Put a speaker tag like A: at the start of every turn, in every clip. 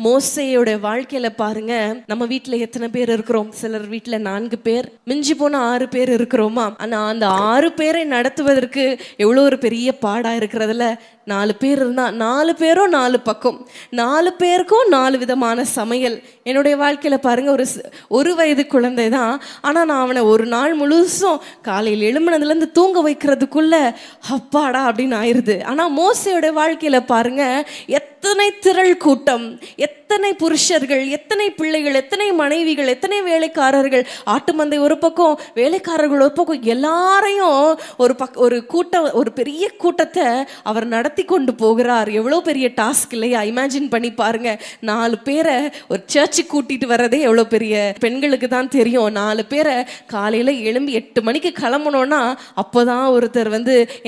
A: மோசேயோட வாழ்க்கையில பாருங்க, நம்ம வீட்டுல எத்தனை பேர் இருக்கிறோம்? சிலர் வீட்டுல 4 பேர், மிஞ்சி போன 6 பேர் இருக்கிறோமா? ஆனா அந்த 6 பேரை நடத்துவதற்கு எவ்வளோ ஒரு பெரிய பாடா இருக்கிறதுல 4 பேர் இருந்தா 4 பேரும் 4 பக்கம், 4 பேருக்கும் 4 விதமான சமையல். என்னுடைய வாழ்க்கையில பாருங்க, ஒரு வயது குழந்தை தான். ஆனா நான் அவனை ஒரு நாள் முழுசும் காலையில் எழும்பினதுல இருந்து தூங்க வைக்கிறதுக்குள்ள அப்பாடா அப்படின்னு ஆயிருது. ஆனா மோசேயோட வாழ்க்கையில பாருங்க, எத்தனை திரள் கூட்டம், எத்தனை புருஷர்கள், எத்தனை பிள்ளைகள், எத்தனை மனைவிகள், எத்தனை வேலைக்காரர்கள், ஆட்டு மந்தை ஒரு பக்கம், வேலைக்காரர்கள் ஒரு பக்கம், எல்லாரையும் ஒரு கூட்டம், ஒரு பெரிய கூட்டத்தை அவர் நடத்தி கொண்டு போகிறார். எவ்வளோ பெரிய டாஸ்க் இல்லையா? இமேஜின் பண்ணி பாருங்க. 4 பேரை ஒரு சர்ச்சுக்கு கூட்டிட்டு வர்றதே எவ்வளோ பெரிய, பெண்களுக்கு தான் தெரியும். 4 பேரை காலையில் எழும்பி 8 மணிக்கு கிளம்பணும்னா அப்போதான் ஒருத்தர்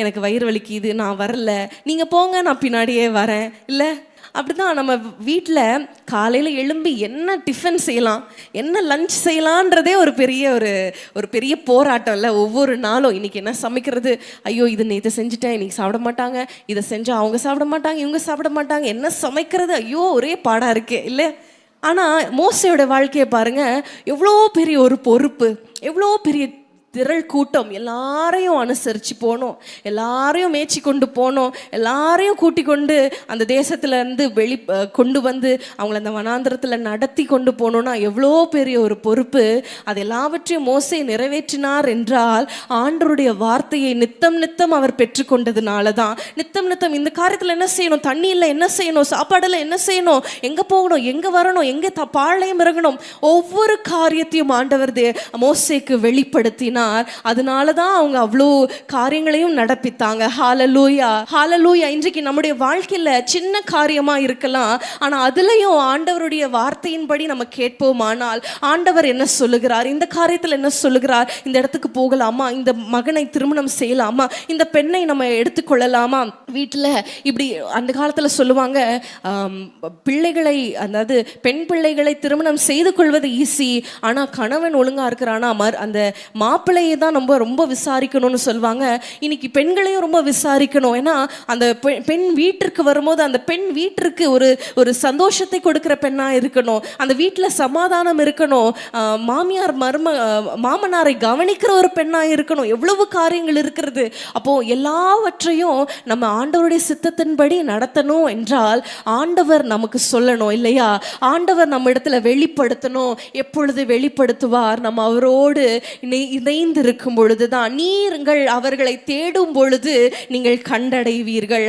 A: எனக்கு வயிறு வலிக்குது, நான் வரல, நீங்கள் போங்க, நான் பின்னாடியே வரேன். இல்லை, அப்படிதான் நம்ம வீட்டில் காலையில் எழும்பி என்ன டிஃபன் செய்யலாம், என்ன லஞ்ச் செய்யலான்றதே ஒரு பெரிய போராட்டம் இல்லை? ஒவ்வொரு நாளும் இன்னைக்கு என்ன சமைக்கிறது, ஐயோ இதை செஞ்சுட்டேன், இன்னைக்கு சாப்பிட மாட்டாங்க, இதை செஞ்சால் அவங்க சாப்பிட மாட்டாங்க, இவங்க சாப்பிட மாட்டாங்க, என்ன சமைக்கிறது, ஐயோ ஒரே பாடாக இருக்கே, இல்லை? ஆனால் மோசேயோட வாழ்க்கையை பாருங்க, எவ்வளோ பெரிய ஒரு பொறுப்பு, எவ்வளோ பெரிய திரள் கூட்டம், எல்லாரையும் அனுசரித்து போனோம், எல்லாரையும் மேய்ச்சி கொண்டு போனோம், எல்லாரையும் கூட்டி கொண்டு அந்த தேசத்துலேருந்து கொண்டு வந்து அவங்கள அந்த வனாந்திரத்தில் நடத்தி கொண்டு போனோன்னா எவ்வளோ பெரிய ஒரு பொறுப்பு. அது எல்லாவற்றையும் மோசே நிறைவேற்றினார் என்றால் ஆண்டவருடைய வார்த்தையை நித்தம் அவர் பெற்றுக்கொண்டதுனால தான். நித்தம் இந்த காரியத்தில் என்ன செய்யணும், தண்ணியில் என்ன செய்யணும், சாப்பாடில் என்ன செய்யணும், எங்கே போகணும், எங்கே வரணும், எங்கே பாளையம் இறங்கணும், ஒவ்வொரு காரியத்தையும் ஆண்டவர் மோசேக்கு வெளிப்படுத்தினார். அதனாலதான் அவங்க அவ்வளோ காரியங்களையும் நடப்பித்தாங்க. ஹல்லேலூயா, ஹல்லேலூயா. இன்றைக்கு நம்முடைய வாழ்க்கையில சின்ன காரியமா இருக்கலாம், ஆனா அதுலயும் ஆண்டவருடைய வார்த்தையின்படி நம்ம கேட்போமானால் ஆண்டவர் என்ன சொல்லுகிறார், இந்த காரியத்துல என்ன சொல்லுகிறார், இந்த இடத்துக்கு போகலாமா, இந்த மகனை திருமணம் செய்யலாமா, இந்த பெண்ணை நம்ம எடுத்துக்கொள்ளலாமா. வீட்டில் இப்படி அந்த காலத்துல சொல்லுவாங்க, பிள்ளைகளை, அதாவது பெண் பிள்ளைகளை திருமணம் செய்து கொள்வது ஈஸி, ஆனா கணவன் ஒழுங்கா இருக்கிறானா அந்த மாப்பிள்ளையை தான் நம்ம ரொம்ப விசாரிக்கணும்னு சொல்லுவாங்க. இன்னைக்கு பெண்களையும் ரொம்ப விசாரிக்கணும். ஏன்னா அந்த பெண் வீட்டிற்கு வரும்போது அந்த பெண் வீட்டிற்கு ஒரு சந்தோஷத்தை கொடுக்கிற பெண்ணா இருக்கணும், அந்த வீட்டில் சமாதானம் இருக்கணும், மாமனாரை கவனிக்கிற ஒரு பெண்ணா இருக்கணும். எவ்வளவு காரியங்கள் இருக்கிறது. அப்போ எல்லாவற்றையும் நம்ம ஆண்டவருடைய சித்தத்தின்படி நடத்தணும் என்றால் ஆண்டவர் நமக்கு சொல்லணும் இல்லையா? ஆண்டவர் நம்ம இடத்துல வெளிப்படுத்தணும். எப்பொழுது வெளிப்படுத்துவார்? நம்ம அவரோடு இணைந்து இருக்கும் பொழுதுதான். நீங்கள் அவர்களை தேடும் பொழுது நீங்கள் கண்டடைவீர்கள்.